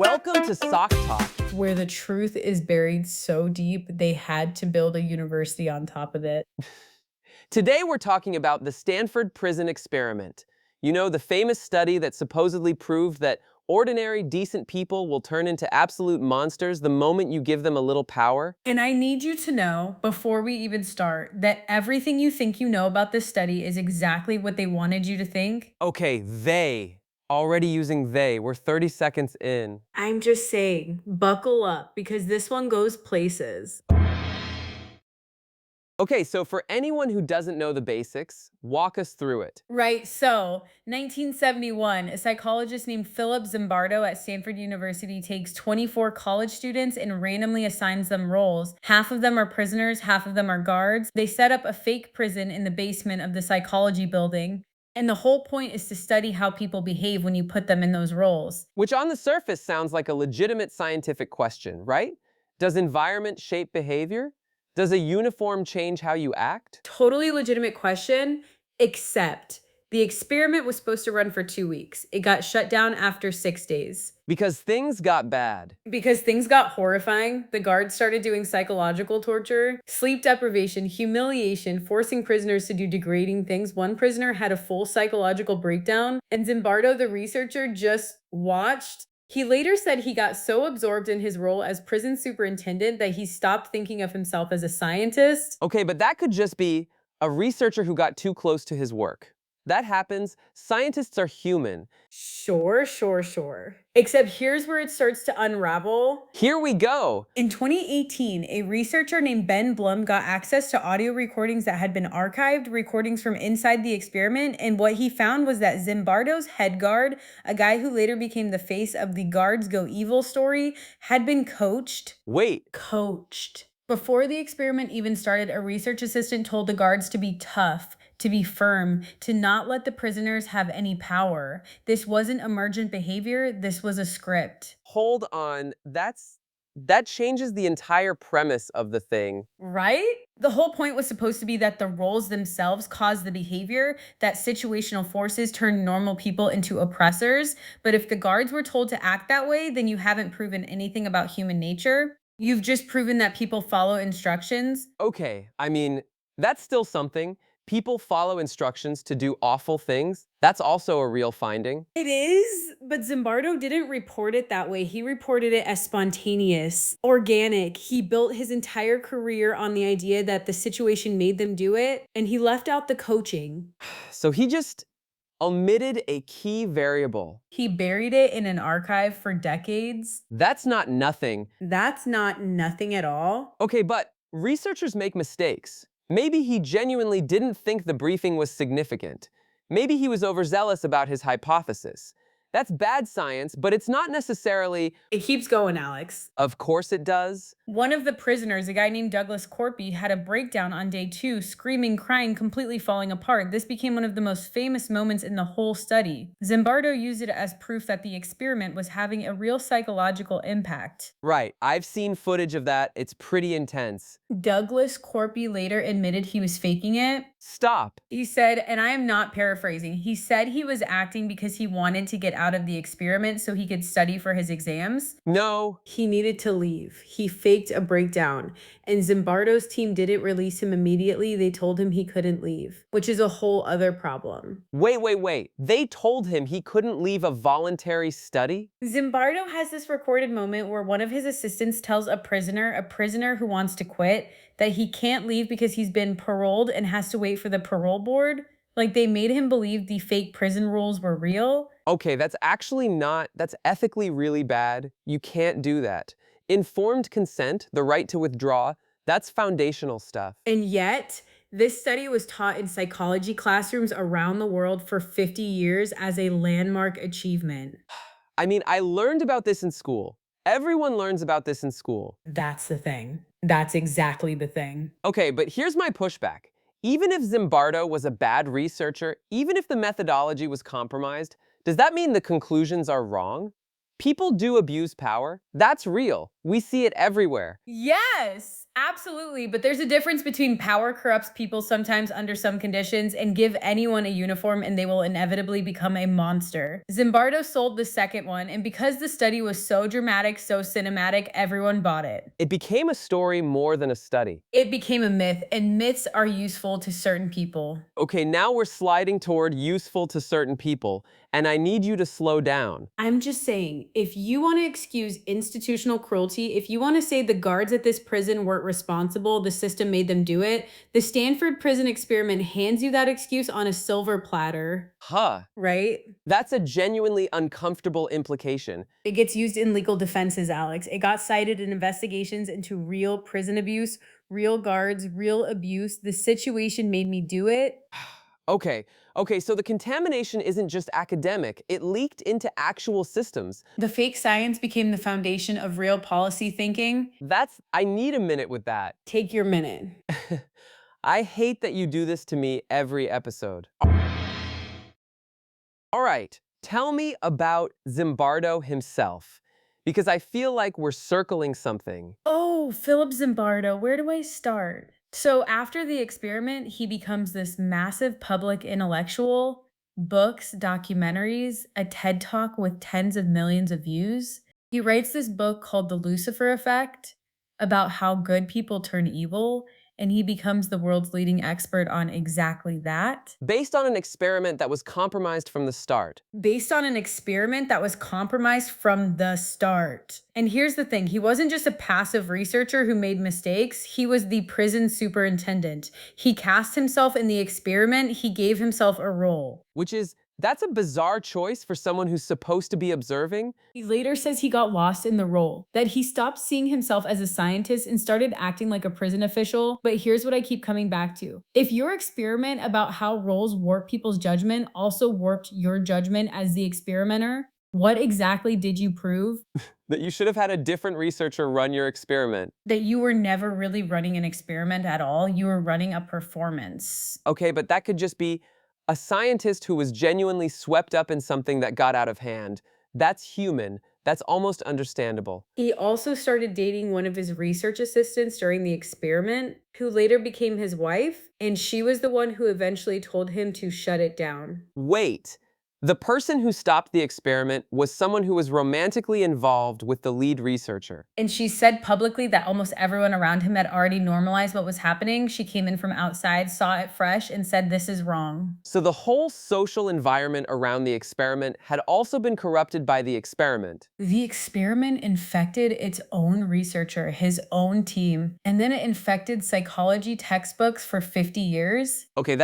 Welcome to Sock Talk. Where the truth is buried so deep, they had to build a university on top of it. Today we're talking about the Stanford Prison Experiment. You know, the famous study that supposedly proved that ordinary, decent people will turn into absolute monsters the moment you give them a little power. And I need you to know, before we even start, that everything you think you know about this study is exactly what they wanted you to think. Okay, they. Already using they. We're 30 seconds in. I'm just saying, buckle up, because this one goes places. Okay, so for anyone who doesn't know the basics, walk us through it. Right, so 1971, a psychologist named Philip Zimbardo at Stanford University takes 24 college students and randomly assigns them roles. Half of them are prisoners, half of them are guards. They set up a fake prison in the basement of the psychology building. And the whole point is to study how people behave when you put them in those roles. Which on the surface sounds like a legitimate scientific question, right? Does environment shape behavior? Does a uniform change how you act? Totally legitimate question, except the experiment was supposed to run for 2 weeks. It got shut down after 6 days. Because things got bad. Because things got horrifying, the guards started doing psychological torture, sleep deprivation, humiliation, forcing prisoners to do degrading things. One prisoner had a full psychological breakdown, and Zimbardo, the researcher, just watched. He later said he got so absorbed in his role as prison superintendent that he stopped thinking of himself as a scientist. Okay, but that could just be a researcher who got too close to his work. That happens. Scientists are human. Sure. Except here's where it starts to unravel. Here we go. In 2018, a researcher named Ben Blum got access to audio recordings that had been archived, recordings from inside the experiment, and what he found was that Zimbardo's head guard, a guy who later became the face of the Guards Go Evil story, had been coached. Coached. Before the experiment even started, a research assistant told the guards to be tough, to be firm, to not let the prisoners have any power. This wasn't emergent behavior, this was a script. Hold on. That changes the entire premise of the thing. Right? The whole point was supposed to be that the roles themselves caused the behavior, that situational forces turn normal people into oppressors. But if the guards were told to act that way, then you haven't proven anything about human nature. You've just proven that people follow instructions. Okay, I mean, that's still something. People follow instructions to do awful things. That's also a real finding. It is, but Zimbardo didn't report it that way. He reported it as spontaneous, organic. He built his entire career on the idea that the situation made them do it, and he left out the coaching. So he just omitted a key variable. He buried it in an archive for decades. That's not nothing. That's not nothing at all. Okay, but researchers make mistakes. Maybe he genuinely didn't think the briefing was significant. Maybe he was overzealous about his hypothesis. That's bad science, but it's not necessarily... It keeps going, Alex. Of course it does. One of the prisoners, a guy named Douglas Corpy, had a breakdown on day 2, screaming, crying, completely falling apart. This became one of the most famous moments in the whole study. Zimbardo used it as proof that the experiment was having a real psychological impact. Right, I've seen footage of that. It's pretty intense. Douglas Corpy later admitted he was faking it. Stop. He said, and I am not paraphrasing, he said he was acting because he wanted to get out of the experiment so he could study for his exams. No. He needed to leave. He faked a breakdown, and Zimbardo's team didn't release him immediately. They told him he couldn't leave, which is a whole other problem. Wait. They told him he couldn't leave a voluntary study? Zimbardo has this recorded moment where one of his assistants tells a prisoner who wants to quit, that he can't leave because he's been paroled and has to wait for the parole board. Like, they made him believe the fake prison rules were real. Okay, that's ethically really bad. You can't do that. Informed consent, the right to withdraw, that's foundational stuff. And yet, this study was taught in psychology classrooms around the world for 50 years as a landmark achievement. I mean, I learned about this in school. Everyone learns about this in school. That's the thing. That's exactly the thing. Okay, but here's my pushback. Even if Zimbardo was a bad researcher, even if the methodology was compromised, does that mean the conclusions are wrong? People do abuse power. That's real. We see it everywhere. Yes! Absolutely, but there's a difference between power corrupts people sometimes under some conditions and give anyone a uniform and they will inevitably become a monster. Zimbardo sold the second one, and because the study was so dramatic, so cinematic, everyone bought it. It became a story more than a study. It became a myth, and myths are useful to certain people. Okay, now we're sliding toward useful to certain people, and I need you to slow down. I'm just saying, if you want to excuse institutional cruelty, if you want to say the guards at this prison weren't responsible, the system made them do it, the Stanford Prison Experiment hands you that excuse on a silver platter, Huh. right? That's a genuinely uncomfortable implication. It gets used in legal defenses, Alex. It got cited in investigations into real prison abuse, real guards, real abuse. The situation made me do it. Okay, so the contamination isn't just academic, it leaked into actual systems. The fake science became the foundation of real policy thinking. I need a minute with that. Take your minute. I hate that you do this to me every episode. All right, tell me about Zimbardo himself, because I feel like we're circling something. Oh, Philip Zimbardo, where do I start? So, after the experiment, he becomes this massive public intellectual, books, documentaries, a TED Talk with tens of millions of views. He writes this book called The Lucifer Effect about how good people turn evil, and he becomes the world's leading expert on exactly that. Based on an experiment that was compromised from the start. Based on an experiment that was compromised from the start. And here's the thing, he wasn't just a passive researcher who made mistakes, he was the prison superintendent. He cast himself in the experiment, he gave himself a role. That's a bizarre choice for someone who's supposed to be observing. He later says he got lost in the role, that he stopped seeing himself as a scientist and started acting like a prison official. But here's what I keep coming back to. If your experiment about how roles warp people's judgment also warped your judgment as the experimenter, what exactly did you prove? That you should have had a different researcher run your experiment. That you were never really running an experiment at all. You were running a performance. Okay, but that could just be a scientist who was genuinely swept up in something that got out of hand. That's human. That's almost understandable. He also started dating one of his research assistants during the experiment, who later became his wife, and she was the one who eventually told him to shut it down. Wait. The person who stopped the experiment was someone who was romantically involved with the lead researcher. And she said publicly that almost everyone around him had already normalized what was happening. She came in from outside, saw it fresh, and said, "This is wrong." So the whole social environment around the experiment had also been corrupted by the experiment. The experiment infected its own researcher, his own team, and then it infected psychology textbooks for 50 years. Okay,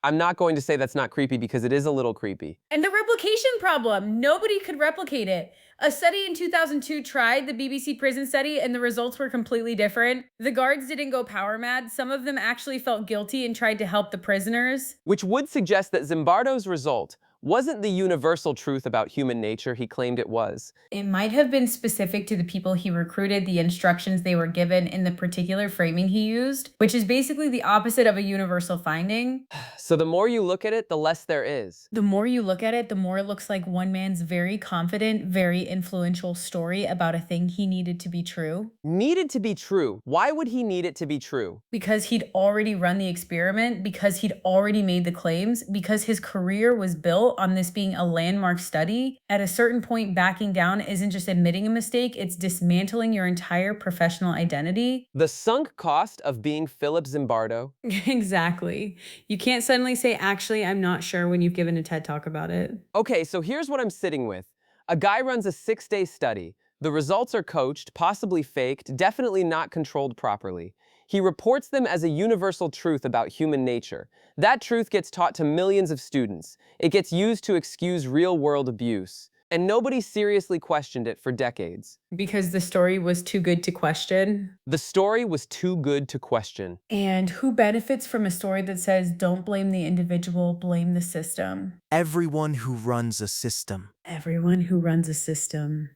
I'm not going to say that's not creepy because it is a little creepy. And the replication problem, nobody could replicate it. A study in 2002 tried the BBC prison study and the results were completely different. The guards didn't go power mad. Some of them actually felt guilty and tried to help the prisoners. Which would suggest that Zimbardo's result wasn't the universal truth about human nature he claimed it was. It might have been specific to the people he recruited, the instructions they were given, in the particular framing he used, which is basically the opposite of a universal finding. So the more you look at it, the less there is. The more you look at it, the more it looks like one man's very confident, very influential story about a thing he needed to be true. Needed to be true. Why would he need it to be true? Because he'd already run the experiment, because he'd already made the claims, because his career was built on this being a landmark study. At a certain point, backing down isn't just admitting a mistake, it's dismantling your entire professional identity. The sunk cost of being Philip Zimbardo. Exactly. You can't suddenly say, actually, I'm not sure when you've given a TED Talk about it. Okay, so here's what I'm sitting with. A guy runs a 6-day study. The results are coached, possibly faked, definitely not controlled properly. He reports them as a universal truth about human nature. That truth gets taught to millions of students. It gets used to excuse real-world abuse. And nobody seriously questioned it for decades. Because the story was too good to question. The story was too good to question. And who benefits from a story that says, don't blame the individual, blame the system? Everyone who runs a system. Everyone who runs a system.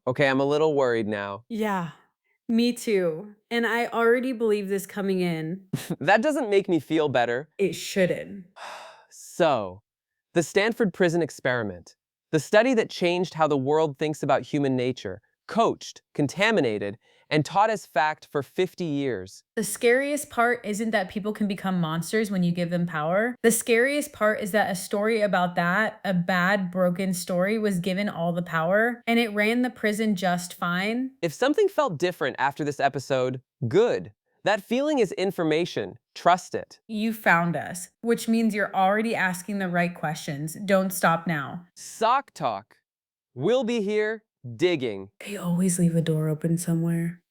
Okay, I'm a little worried now. Yeah, me too. And I already believe this coming in. That doesn't make me feel better. It shouldn't. So, the Stanford Prison Experiment. The study that changed how the world thinks about human nature coached, contaminated, and taught as fact for 50 years. The scariest part isn't that people can become monsters when you give them power. The scariest part is that a story about that, a bad, broken story, was given all the power, and it ran the prison just fine. If something felt different after this episode, good. That feeling is information. Trust it. You found us, which means you're already asking the right questions. Don't stop now. Sock Talk. We'll be here digging. They always leave a door open somewhere.